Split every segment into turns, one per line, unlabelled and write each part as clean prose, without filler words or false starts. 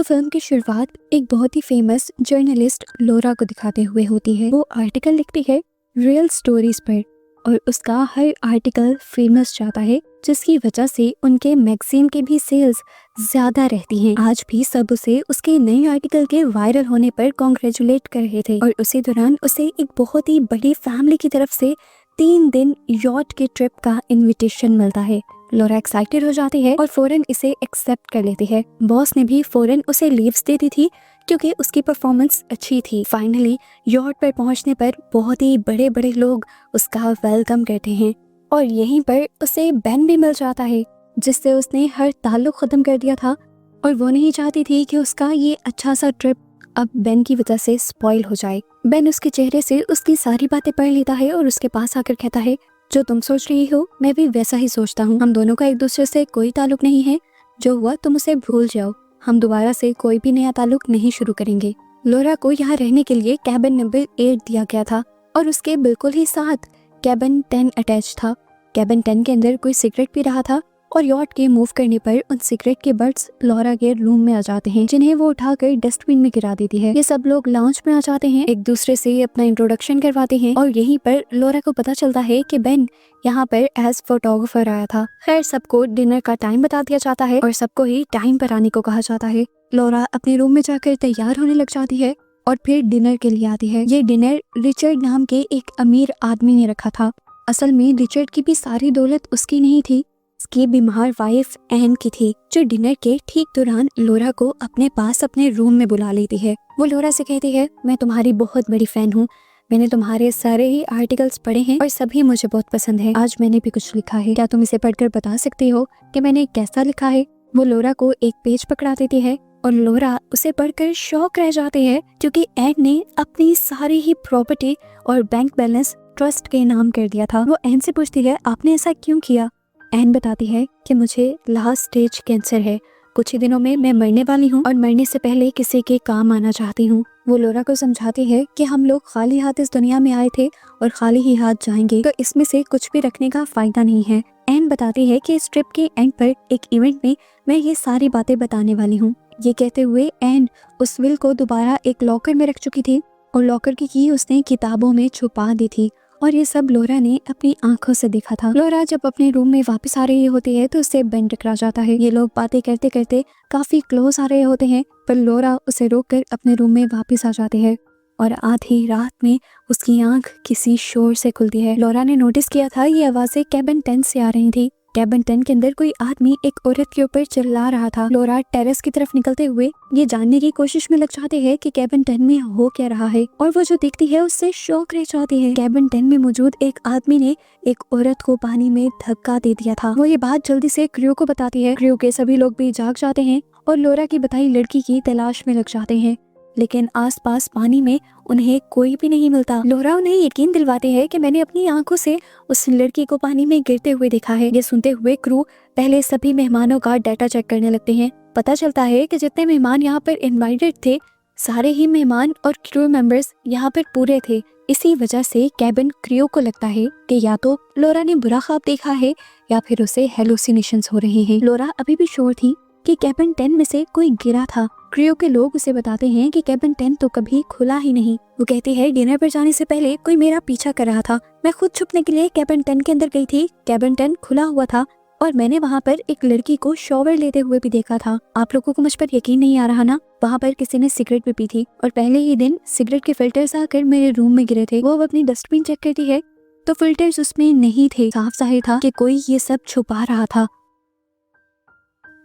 Film की शुरुआत एक बहुत ही फेमस जर्नलिस्ट लोरा को दिखाते हुए होती है। वो आर्टिकल लिखती है रियल स्टोरीज पर और उसका हर आर्टिकल फेमस जाता है, जिसकी वजह से उनके मैगजीन के भी सेल्स ज्यादा रहती हैं। आज भी सब उसे उसके नए आर्टिकल के वायरल होने पर कॉन्ग्रेचुलेट कर रहे थे और उसी दौरान उसे एक बहुत ही बड़ी फैमिली की तरफ से 3 दिन यॉट के ट्रिप का इनविटेशन मिलता है। लोरा एक्साइटेड हो जाती है और फौरन इसे एक्सेप्ट कर लेती है। बॉस ने भी फौरन उसे लीव्स दे दी थी क्योंकि उसकी परफॉर्मेंस अच्छी थी। फाइनली यॉट पर पहुंचने पर बहुत ही बड़े बड़े लोग उसका वेलकम करते हैं और यहीं पर उसे बेन भी मिल जाता है, जिससे उसने हर ताल्लुक खत्म कर दिया था और वो नहीं चाहती थी कि उसका ये अच्छा सा ट्रिप अब बेन की वजह से स्पॉइल हो जाए। बेन उसके चेहरे से उसकी सारी बातें पढ़ लेता है और उसके पास आकर कहता है, जो तुम सोच रही हो मैं भी वैसा ही सोचता हूँ। हम दोनों का एक दूसरे से कोई ताल्लुक नहीं है। जो हुआ तुम उसे भूल जाओ। हम दोबारा से कोई भी नया ताल्लुक नहीं शुरू करेंगे। लोरा को यहाँ रहने के लिए कैबिन नंबर 8 दिया गया था और उसके बिल्कुल ही साथ कैबिन 10 अटैच था। कैबिन 10 के अंदर कोई सिगरेट पी रहा था और यॉट के मूव करने पर उन सिगरेट के बट्स लोरा के रूम में आ जाते हैं, जिन्हें वो उठाकर डस्टबिन में गिरा देती है। ये सब लोग लाउंज में आ जाते हैं, एक दूसरे से अपना इंट्रोडक्शन करवाते हैं और यहीं पर लोरा को पता चलता है कि बेन यहाँ पर एज फोटोग्राफर आया था। खैर सबको डिनर का टाइम बता दिया जाता है और सबको ही टाइम पर आने को कहा जाता है। लोरा अपने रूम में जाकर तैयार होने लग जाती है और फिर डिनर के लिए आती है। ये डिनर रिचर्ड नाम के एक अमीर आदमी ने रखा था। असल में रिचर्ड की भी सारी दौलत उसकी नहीं थी, उसकी बीमार वाइफ एन की थी, जो डिनर के ठीक दौरान लोरा को अपने पास अपने रूम में बुला लेती है। वो लोरा से कहती है, मैं तुम्हारी बहुत बड़ी फैन हूँ। मैंने तुम्हारे सारे ही आर्टिकल्स पढ़े हैं और सभी मुझे बहुत पसंद है। आज मैंने भी कुछ लिखा है, क्या तुम इसे पढ़कर बता सकती हो कि मैंने कैसा लिखा है? वो लोरा को एक पेज पकड़ा देती है और लोरा उसे पढ़कर शॉक रह जाती है, क्योंकि एन ने अपनी सारी ही प्रॉपर्टी और बैंक बैलेंस ट्रस्ट के नाम कर दिया था। वो एन से पूछती है, आपने ऐसा क्यों किया? एन बताती है कि मुझे लास्ट स्टेज कैंसर है, कुछ ही दिनों में मैं मरने वाली हूँ और मरने से पहले किसी के काम आना चाहती हूँ। वो लोरा को समझाती है कि हम लोग खाली हाथ इस दुनिया में आए थे और खाली ही हाथ जाएंगे, तो इसमें से कुछ भी रखने का फायदा नहीं है। एन बताती है कि इस ट्रिप के एंड पर एक इवेंट में मैं ये सारी बातें बताने वाली हूँ। ये कहते हुए एन उस विल को दोबारा एक लॉकर में रख चुकी थी और लॉकर की की उसने किताबों में छुपा दी थी और ये सब लोरा ने अपनी आंखों से देखा था। लोरा जब अपने रूम में वापस आ रही होती है तो उससे बेन टकरा जाता है। ये लोग बातें करते करते काफी क्लोज आ रहे होते हैं, पर लोरा उसे रोककर अपने रूम में वापस आ जाती है और आधी रात में उसकी आंख किसी शोर से खुलती है। लोरा ने नोटिस किया था ये आवाजें कैबिन 10 से आ रही थी। कैबिन 10 के अंदर कोई आदमी एक औरत के ऊपर चिल्ला रहा था। लोरा टेरेस की तरफ निकलते हुए ये जानने की कोशिश में लग जाते हैं कि कैबिन 10 में हो क्या रहा है, और वो जो दिखती है उससे शॉक रह जाती है। कैबिन 10 में मौजूद एक आदमी ने एक औरत को पानी में धक्का दे दिया था। वो ये बात जल्दी से क्रू को बताती है। क्रू के सभी लोग भी जाग जाते हैं और लोरा की बताई लड़की की तलाश में लग जाते हैं, लेकिन आसपास पानी में उन्हें कोई भी नहीं मिलता। लोरा उन्हें यकीन दिलवाती है कि मैंने अपनी आंखों से उस लड़की को पानी में गिरते हुए देखा है। ये सुनते हुए क्रू पहले सभी मेहमानों का डाटा चेक करने लगते हैं। पता चलता है कि जितने मेहमान यहाँ पर इनवाइटेड थे, सारे ही मेहमान और क्रू मेंबर्स यहाँ पर पूरे थे। इसी वजह से कैबिन क्रू को लगता है कि या तो लोरा ने बुरा ख्वाब देखा है या फिर उसे हेलुसिनेशंस हो रहे हैं। लोरा अभी भी श्योर थी कि कैबिन 10 में से कोई गिरा था। क्रू के लोग उसे बताते हैं कि कैबिन 10 तो कभी खुला ही नहीं। वो कहती है, डिनर पर जाने से पहले कोई मेरा पीछा कर रहा था। मैं खुद छुपने के लिए कैबिन 10 के अंदर गई थी। कैबिन 10 खुला हुआ था और मैंने वहाँ पर एक लड़की को शॉवर लेते हुए भी देखा था। आप लोगों को मुझ पर यकीन नहीं आ रहा ना? वहाँ पर किसी ने सिगरेट भी पी थी और पहले ही दिन सिगरेट के फिल्टर्स आकर मेरे रूम में गिरे थे। वो अपनी डस्टबिन चेक करती है तो फिल्टर्स उसमें नहीं थे। साफ जाहिर था कि कोई ये सब छुपा रहा था।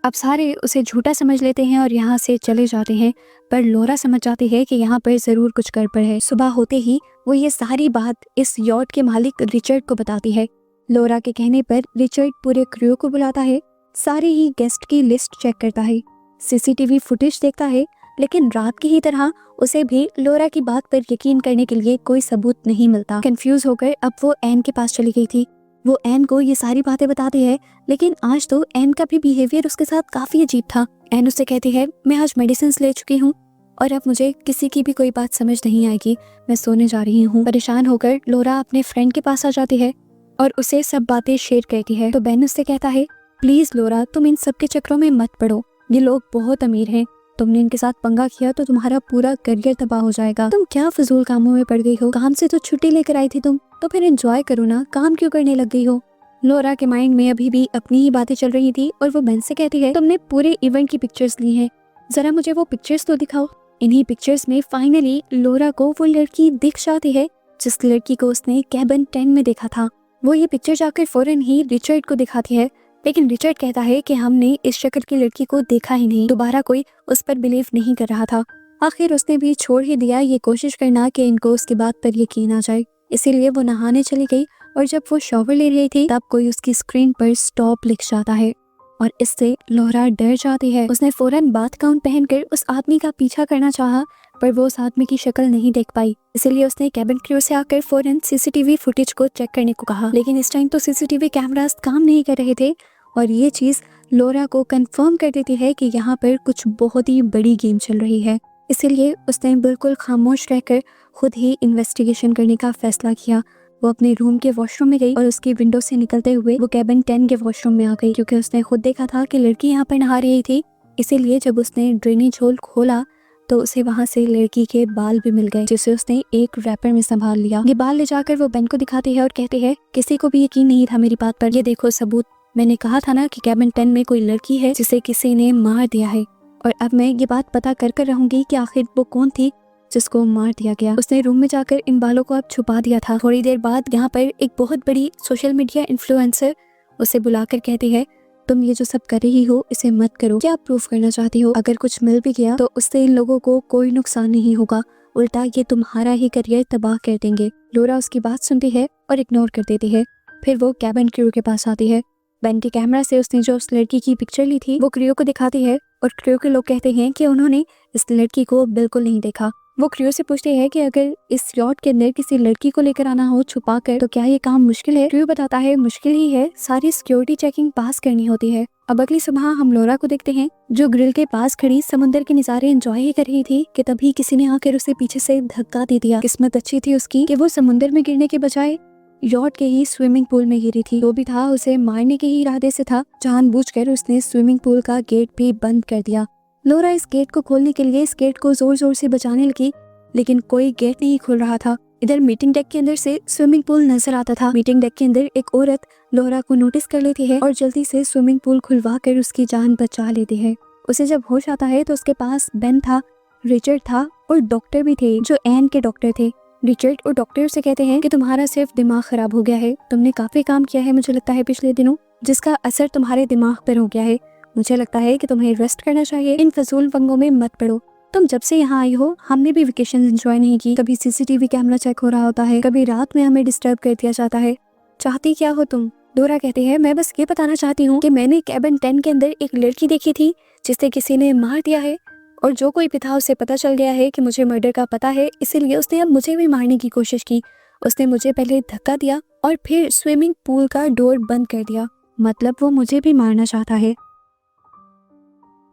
अब सारे उसे झूठा समझ लेते हैं और यहाँ से चले जाते हैं, पर लोरा समझ जाती है कि यहाँ पर जरूर कुछ गड़बड़ है। सुबह होते ही वो ये सारी बात इस यॉट के मालिक रिचर्ड को बताती है। लोरा के कहने पर रिचर्ड पूरे क्रू को बुलाता है, सारे ही गेस्ट की लिस्ट चेक करता है, सीसीटीवी फुटेज देखता है, लेकिन रात की ही तरह उसे भी लोरा की बात पर यकीन करने के लिए कोई सबूत नहीं मिलता। कंफ्यूज होकर अब वो एन के पास चली गई थी। वो एन को ये सारी बातें बताती है, लेकिन आज तो एन का भी बिहेवियर उसके साथ काफी अजीब था। एन उससे कहती है, मैं आज मेडिसिन ले चुकी हूँ और अब मुझे किसी की भी कोई बात समझ नहीं आएगी, मैं सोने जा रही हूँ। परेशान होकर लोरा अपने फ्रेंड के पास आ जाती है और उसे सब बातें शेयर करती है। तो बेन उससे कहता है, प्लीज लोरा तुम इन सब के चक्रों में मत पड़ो, ये लोग बहुत अमीर हैं, तुमने इनके साथ पंगा किया तो तुम्हारा पूरा करियर तबाह हो जाएगा। तुम क्या फजूल कामों में पड़ गई हो? काम से तो छुट्टी लेकर आई थी तुम, तो फिर एंजॉय करो ना, काम क्यों करने लग गई हो? लोरा के माइंड में अभी भी अपनी ही बातें चल रही थी और वो बेन से कहती है, तुमने पूरे इवेंट की पिक्चर्स ली हैं, जरा मुझे वो पिक्चर्स तो दिखाओ। इन्हीं पिक्चर्स में फाइनली लोरा को वो लड़की दिख जाती है जिस लड़की को उसने कैबिन 10 में देखा था। वो ये पिक्चर जाकर फौरन ही रिचर्ड को दिखाती है, लेकिन रिचर्ड कहता है कि हमने इस शक्ल की लड़की को देखा ही नहीं। दोबारा कोई उस पर बिलीव नहीं कर रहा था। आखिर उसने भी छोड़ ही दिया ये कोशिश करना कि इनको उसकी बात पर यकीन आ जाए। इसीलिए वो नहाने चली गई और जब वो शॉवर ले रही थी तब कोई उसकी स्क्रीन पर स्टॉप लिख जाता है और इससे लोरा डर जाती है। उसने फौरन बाथ गाउन पहनकर उस आदमी का पीछा करना चाहा, पर वो उस आदमी की शक्ल नहीं देख पाई। इसलिए उसने कैबिन क्रू से आकर फौरन सीसीटीवी फुटेज को चेक करने को कहा, लेकिन इस टाइम तो सीसीटीवी कैमरास काम नहीं कर रहे थे और ये चीज लोरा को कंफर्म कर देती है कि यहाँ पर कुछ बहुत ही बड़ी गेम चल रही है। इसीलिए उसने बिल्कुल खामोश रहकर खुद ही इन्वेस्टिगेशन करने का फैसला किया। वो अपने रूम के वॉशरूम में गई और उसकी विंडो से निकलते हुए वो कैबिन 10 के वॉशरूम में आ गई, क्योंकि उसने खुद देखा था कि लड़की यहाँ पर नहा रही थी। इसीलिए जब उसने ड्रेनेज होल खोला तो उसे वहाँ से लड़की के बाल भी मिल गए, जिसे उसने एक रैपर में संभाल लिया। ये बाल ले जाकर वो बेन को दिखाती है और कहती है, किसी को भी यकीन नहीं था मेरी बात पर, ये देखो सबूत। मैंने कहा था ना कि कैबिन 10 में कोई लड़की है जिसे किसी ने मार दिया है, और अब मैं ये बात पता कर रहूंगी कि आखिर वो कौन थी जिसको मार दिया गया। उसने रूम में जाकर इन बालों को अब छुपा दिया था। थोड़ी देर बाद यहाँ पर एक बहुत बड़ी सोशल मीडिया इन्फ्लुएंसर उसे बुलाकर कहती है, तुम ये जो सब कर रही हो इसे मत करो। क्या प्रूफ करना चाहती हो? अगर कुछ मिल भी गया तो उससे इन लोगों को कोई नुकसान नहीं होगा, उल्टा ये तुम्हारा ही करियर तबाह कर देंगे। लोरा उसकी बात सुनती है और इग्नोर कर देती है। फिर वो कैबिन क्रू के पास आती है। बेन के कैमरा से उसने जो उस लड़की की पिक्चर ली थी वो क्रू को दिखाती है और क्रू के लोग कहते हैं कि उन्होंने इस लड़की को बिल्कुल नहीं देखा। वो क्रू से पूछते हैं कि अगर इस यॉट के अंदर किसी लड़की को लेकर आना हो छुपा कर तो क्या ये काम मुश्किल है? क्रू बताता है मुश्किल ही है, सारी सिक्योरिटी चेकिंग पास करनी होती है। अब अगली सुबह हम लोरा को देखते हैं जो ग्रिल के पास खड़ी समुद्र के नजारे एंजॉय ही कर रही थी कि तभी किसी ने आकर उसे पीछे से धक्का दे दिया। किस्मत अच्छी थी उसकी कि वो समुद्र में गिरने के बजाय यॉट के ही स्विमिंग पूल में गिरी थी। जो भी था उसे मारने के ही इरादे से था। जानबूझकर उसने स्विमिंग पूल का गेट भी बंद कर दिया। लोरा इस गेट को खोलने के लिए इस गेट को जोर जोर से बजाने लगी, लेकिन कोई गेट नहीं खुल रहा था। इधर मीटिंग डेक के अंदर से स्विमिंग पूल नजर आता था। मीटिंग डेक के अंदर एक औरत लोरा को नोटिस कर लेती है और जल्दी से स्विमिंग पूल खुलवा कर उसकी जान बचा लेती है। उसे जब होश आता है तो उसके पास बेन था, रिचर्ड था और डॉक्टर भी थे जो एन के डॉक्टर थे। रिचर्ड और डॉक्टर उसे कहते हैं कि तुम्हारा सिर्फ दिमाग खराब हो गया है, तुमने काफी काम किया है मुझे लगता है पिछले दिनों, जिसका असर तुम्हारे दिमाग पर हो गया है। मुझे लगता है कि तुम्हें रेस्ट करना चाहिए, इन फजूल पंगों में मत पड़ो। तुम जब से यहाँ आई हो हमने भी वेकेशन एंजॉय नहीं की। कभी सीसीटीवी कैमरा चेक हो रहा होता है, कभी रात में हमें डिस्टर्ब कर दिया जाता है। चाहती क्या हो तुम? लोरा कहती है, मैं बस ये बताना चाहती हूँ कि मैंने कैबिन 10 के अंदर एक लड़की देखी थी जिसे किसी ने मार दिया है, और जो कोई भी था उसे पता चल गया है कि मुझे मर्डर का पता है, इसीलिए उसने अब मुझे भी मारने की कोशिश की। उसने मुझे पहले धक्का दिया और फिर स्विमिंग पूल का डोर बंद कर दिया। मतलब वो मुझे भी मारना चाहता है।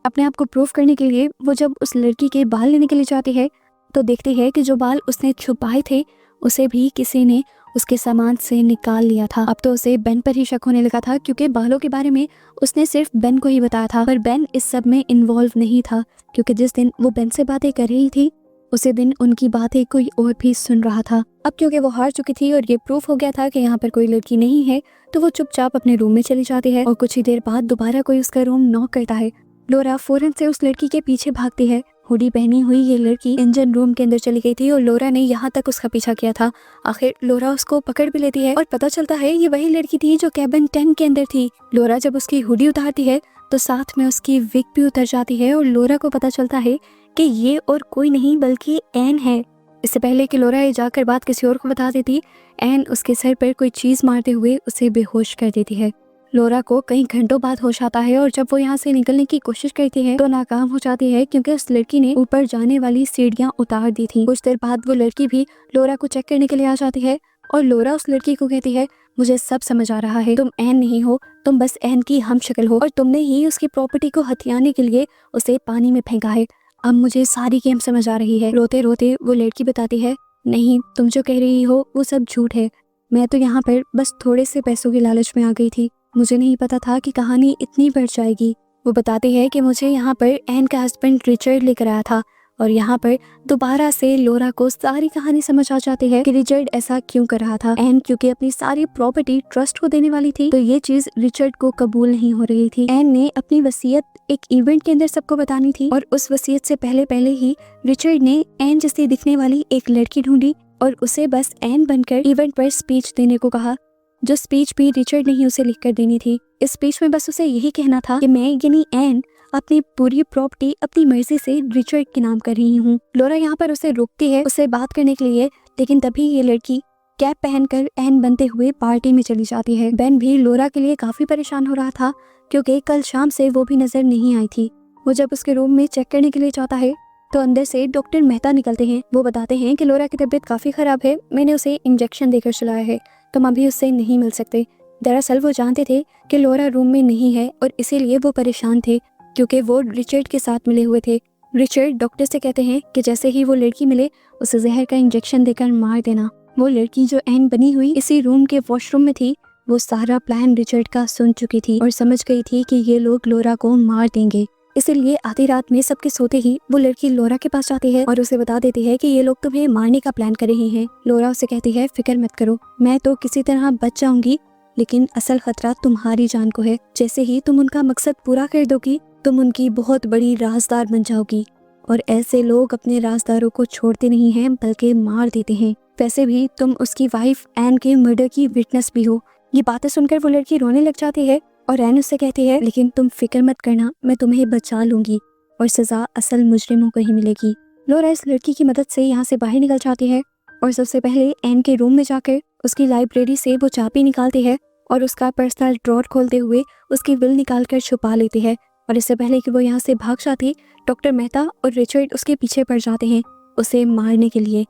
अपने आप को प्रूफ करने के लिए वो जब उस लड़की के बाल लेने के लिए जाती है तो देखती है कि जो बाल उसने छुपाए थे उसे भी किसी ने उसके सामान से निकाल लिया था। अब तो उसे बेन पर ही शक होने लगा था, क्योंकि बालों के बारे में उसने सिर्फ बेन को ही बताया था, पर बेन इस सब में इन्वॉल्व नहीं था, क्योंकि जिस दिन वो बेन से बातें कर रही थी उसी दिन उनकी बातें कोई और भी सुन रहा था। अब क्योंकि वो हार चुकी थी और ये प्रूफ हो गया था कि यहाँ पर कोई लड़की नहीं है, तो वो चुपचाप अपने रूम में चली जाती है और कुछ ही देर बाद दोबारा कोई उसका रूम नॉक करता है। लोरा फौरन से उस लड़की के पीछे भागती है। हुडी पहनी हुई ये लड़की इंजन रूम के अंदर चली गई थी और लोरा ने यहाँ तक उसका पीछा किया था। आखिर लोरा उसको पकड़ भी लेती है और पता चलता है ये वही लड़की थी जो कैबिन 10 के अंदर थी। लोरा जब उसकी हुडी उतारती है तो साथ में उसकी विग भी उतर जाती है और लोरा को पता चलता है कि ये और कोई नहीं बल्कि एन है। इससे पहले कि लोरा ये जाकर बात किसी और को बता देती, एन उसके सर पर कोई चीज मारते हुए उसे बेहोश कर देती है। लोरा को कई घंटों बाद होश आता है और जब वो यहाँ से निकलने की कोशिश करती है तो नाकाम हो जाती है, क्योंकि उस लड़की ने ऊपर जाने वाली सीढ़ियाँ उतार दी थी। कुछ देर बाद वो लड़की भी लोरा को चेक करने के लिए आ जाती है और लोरा उस लड़की को कहती है, मुझे सब समझ आ रहा है, तुम एन नहीं हो, तुम बस एन की हम शक्ल हो और तुमने ही उसकी प्रॉपर्टी को हथियाने के लिए उसे पानी में फेंका है। अब मुझे सारी गेम समझ आ रही है। रोते रोते वो लड़की बताती है, नहीं, तुम जो कह रही हो वो सब झूठ है, मैं तो यहाँ पर बस थोड़े से पैसों की लालच में आ गई थी, मुझे नहीं पता था कि कहानी इतनी बढ़ जाएगी। वो बताती है कि मुझे यहाँ पर एन का हस्बैंड रिचर्ड लेकर आया था और यहाँ पर दोबारा से लोरा को सारी कहानी समझ आ जाती है कि रिचर्ड ऐसा क्यों कर रहा था। एन क्योंकि अपनी सारी प्रॉपर्टी ट्रस्ट को देने वाली थी, तो ये चीज रिचर्ड को कबूल नहीं हो रही थी। एन ने अपनी वसीयत एक इवेंट के अंदर सबको बतानी थी और उस वसीयत से पहले ही रिचर्ड ने एन जैसी दिखने वाली एक लड़की ढूंढी और उसे बस एन बनकर इवेंट पर स्पीच देने को कहा, जो स्पीच भी रिचर्ड ने ही उसे लिखकर देनी थी। इस स्पीच में बस उसे यही कहना था कि मैं यानी एन अपनी पूरी प्रॉपर्टी अपनी मर्जी से रिचर्ड के नाम कर रही हूँ। लोरा यहाँ पर उसे रोकती है उससे बात करने के लिए, लेकिन तभी ये लड़की कैप पहनकर एन बनते हुए पार्टी में चली जाती है। बेन भी लोरा के लिए काफी परेशान हो रहा था क्योंकि कल शाम से वो भी नजर नहीं आई थी। वो जब उसके रूम में चेक करने के लिए जाता है तो अंदर से डॉक्टर मेहता निकलते हैं। वो बताते हैं कि लोरा की तबीयत काफी खराब है, मैंने उसे इंजेक्शन देकर सुलाया है, तुम अभी उससे नहीं मिल सकते। दरअसल वो जानते थे कि लोरा रूम में नहीं है और इसीलिए वो परेशान थे क्योंकि वो रिचर्ड के साथ मिले हुए थे। रिचर्ड डॉक्टर से कहते हैं कि जैसे ही वो लड़की मिले उसे जहर का इंजेक्शन देकर मार देना। वो लड़की जो एन बनी हुई इसी रूम के वॉशरूम में थी, वो सारा प्लान रिचर्ड का सुन चुकी थी और समझ गई थी कि ये लोग लोरा को मार देंगे। इसलिए आधी रात में सबके सोते ही वो लड़की लोरा के पास जाती है और उसे बता देती है कि ये लोग तुम्हें मारने का प्लान कर रहे हैं। लोरा उसे कहती है फिक्र मत करो, मैं तो किसी तरह बच जाऊंगी, लेकिन असल खतरा तुम्हारी जान को है। जैसे ही तुम उनका मकसद पूरा कर दोगी तुम उनकी बहुत बड़ी राजदार बन जाओगी और ऐसे लोग अपने राजदारों को छोड़ते नहीं हैं बल्कि मार देते हैं। वैसे भी तुम उसकी वाइफ एन के मर्डर की विटनेस भी हो। ये बातें सुनकर वो लड़की रोने लग जाती है और एन उससे कहती है लेकिन तुम फिक्र मत करना, मैं तुम्हें बचा लूंगी और सजा असल मुजरिमों को ही मिलेगी। लोरा इस लड़की की मदद से यहाँ से बाहर निकल जाती है और सबसे पहले एन के रूम में जाकर उसकी लाइब्रेरी से वो चाबी निकालती है और उसका पर्सनल ड्रॉर खोलते हुए उसकी विल निकाल कर छुपा लेती है। और इससे पहले कि वो यहाँ से भाग जाती, डॉक्टर मेहता और रिचर्ड उसके पीछे पड़ जाते हैं उसे मारने के लिए।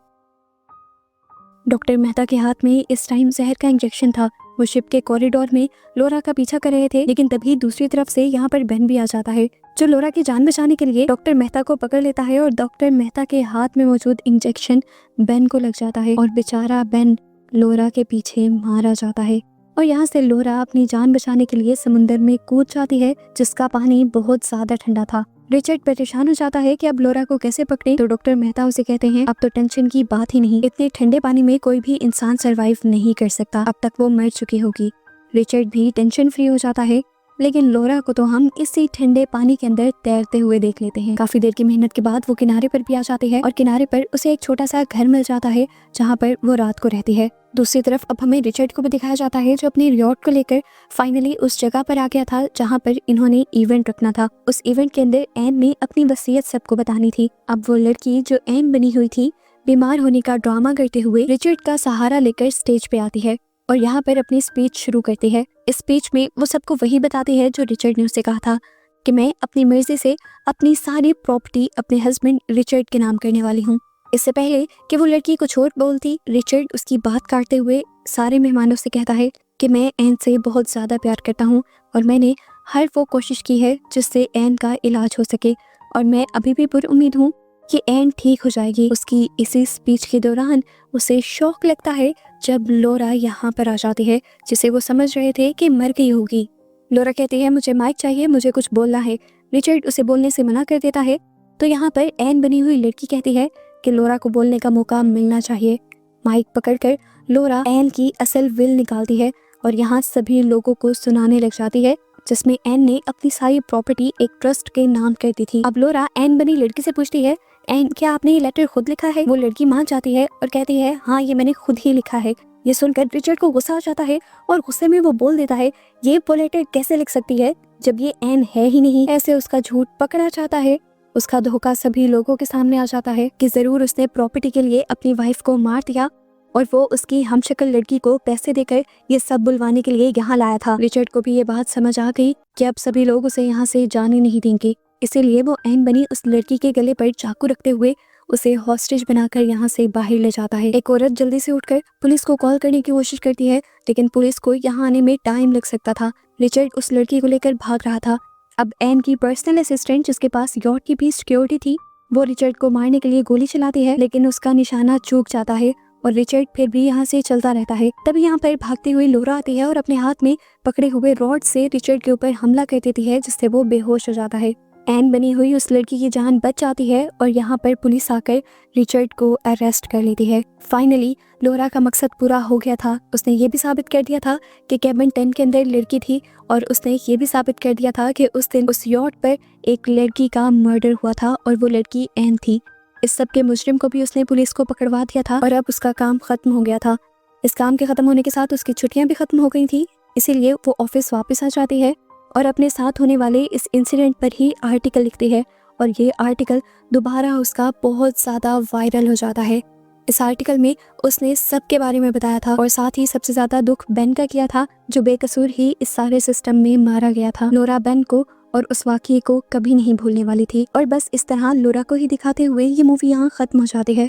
डॉक्टर मेहता के हाथ में इस टाइम जहर का इंजेक्शन था। वो शिप के कॉरिडोर में लोरा का पीछा कर रहे थे, लेकिन तभी दूसरी तरफ से यहाँ पर बेन भी आ जाता है जो लोरा की जान बचाने के लिए डॉक्टर मेहता को पकड़ लेता है और डॉक्टर मेहता के हाथ में मौजूद इंजेक्शन बेन को लग जाता है और बेचारा बेन लोरा के पीछे मारा जाता है। और यहाँ से लोरा अपनी जान बचाने के लिए समुंदर में कूद जाती है जिसका पानी बहुत ज्यादा ठंडा था। रिचर्ड परेशान हो जाता है कि अब लोरा को कैसे पकड़े, तो डॉक्टर मेहता उसे कहते हैं अब तो टेंशन की बात ही नहीं, इतने ठंडे पानी में कोई भी इंसान सरवाइव नहीं कर सकता, अब तक वो मर चुकी होगी। रिचर्ड भी टेंशन फ्री हो जाता है, लेकिन लोरा को तो हम इसी ठंडे पानी के अंदर तैरते हुए देख लेते हैं। काफी देर की मेहनत के बाद वो किनारे पर भी आ जाती है और किनारे पर उसे एक छोटा सा घर मिल जाता है जहाँ पर वो रात को रहती है। दूसरी तरफ अब हमें रिचर्ड को भी दिखाया जाता है जो अपने यॉट को लेकर फाइनली उस जगह पर आ गया था जहाँ पर इन्होंने इवेंट रखना था। उस इवेंट के अंदर एन ने अपनी वसीयत सबको बतानी थी। अब वो लड़की जो एन बनी हुई थी बीमार होने का ड्रामा करते हुए रिचर्ड का सहारा लेकर स्टेज पे आती है और यहाँ पर अपनी स्पीच शुरू करती है। इस स्पीच में वो सबको वही बताती है जो रिचर्ड ने उसे कहा था कि मैं अपनी मर्जी से अपनी सारी प्रॉपर्टी अपने हस्बैंड रिचर्ड के नाम करने वाली हूँ। इससे पहले कि वो लड़की कुछ और बोलती, रिचर्ड उसकी बात काटते हुए सारे मेहमानों से कहता है कि मैं एन से बहुत ज़्यादा प्यार करता हूँ और मैंने हर वो कोशिश की है जिससे एन का इलाज हो सके और मैं अभी भी पुरउम्मीद हूँ कि एन ठीक हो जाएगी। उसकी इसी स्पीच के दौरान उसे शौक लगता है जब लोरा यहाँ पर आ जाती है जिसे वो समझ रहे थे कि मर गई होगी। लोरा कहती है मुझे माइक चाहिए, मुझे कुछ बोलना है। रिचर्ड उसे बोलने से मना कर देता है, तो यहाँ पर एन बनी हुई लड़की कहती है कि लोरा को बोलने का मौका मिलना चाहिए। माइक पकड़कर लोरा एन की असल विल निकालती है और यहाँ सभी लोगों को सुनाने लग जाती है जिसमें एन ने अपनी सारी प्रॉपर्टी एक ट्रस्ट के नाम कर दी थी। अब लोरा एन बनी लड़की से पूछती है एन क्या आपने ये लेटर खुद लिखा है? वो लड़की मान जाती है और कहती है हाँ ये मैंने खुद ही लिखा है। ये सुनकर रिचर्ड को गुस्सा आ जाता है और गुस्से में वो बोल देता है ये वो लेटर कैसे लिख सकती है जब ये एन है ही नहीं। ऐसे उसका झूठ पकड़ा जाता है। उसका धोखा सभी लोगों के सामने आ जाता है कि जरूर उसने प्रॉपर्टी के लिए अपनी वाइफ को मार दिया और वो उसकी हमशक्ल लड़की को पैसे देकर ये सब बुलवाने के लिए यहाँ लाया था। रिचर्ड को भी ये बात समझ आ गई कि अब सभी लोग उसे यहाँ से जाने नहीं देंगे, इसीलिए वो एन बनी उस लड़की के गले पर चाकू रखते हुए उसे हॉस्टेज बनाकर यहाँ से बाहर ले जाता है। एक औरत जल्दी से उठकर पुलिस को कॉल करने की कोशिश करती है, लेकिन पुलिस को यहाँ आने में टाइम लग सकता था। रिचर्ड उस लड़की को लेकर भाग रहा था। अब एन की पर्सनल असिस्टेंट जिसके पास यॉट की भी सिक्योरिटी थी, वो रिचर्ड को मारने के लिए गोली चलाती है, लेकिन उसका निशाना चूक जाता है और रिचर्ड फिर भी यहाँ से चलता रहता है। तभी यहाँ पर भागती हुई लोरा आती है और अपने हाथ में पकड़े हुए रॉड से रिचर्ड के ऊपर हमला कर देती है, जिससे वो बेहोश हो जाता है। एन बनी हुई उस लड़की की जान बच जाती है और यहाँ पर पुलिस आकर रिचर्ड को अरेस्ट कर लेती है। फाइनली लोरा का मकसद पूरा हो गया था। उसने ये भी साबित कर दिया था कि केबिन 10 के अंदर लड़की थी और उसने ये भी साबित कर दिया था कि उस दिन उस यॉट पर एक लड़की का मर्डर हुआ था और वो लड़की एन थी। इस सब के मुजरिम को भी उसने पुलिस को पकड़वा दिया था और अब उसका काम खत्म हो गया था। इस काम के खत्म होने के साथ उसकी छुट्टियां भी खत्म हो गई थी, इसीलिए वो ऑफिस वापस आ जाती है और अपने साथ होने वाले इस इंसिडेंट पर ही आर्टिकल लिखती है और ये आर्टिकल दोबारा उसका बहुत ज़्यादा वायरल हो जाता है। इस आर्टिकल में उसने सबके बारे में बताया था और साथ ही सबसे ज़्यादा दुख बेन का किया था, जो बेकसूर ही इस सारे सिस्टम में मारा गया था। लोरा बेन को और उस वाक़ये को कभी नहीं भूलने वाली थी और बस इस तरह लोरा को ही दिखाते हुए ये मूवी यहाँ ख़त्म हो जाती है।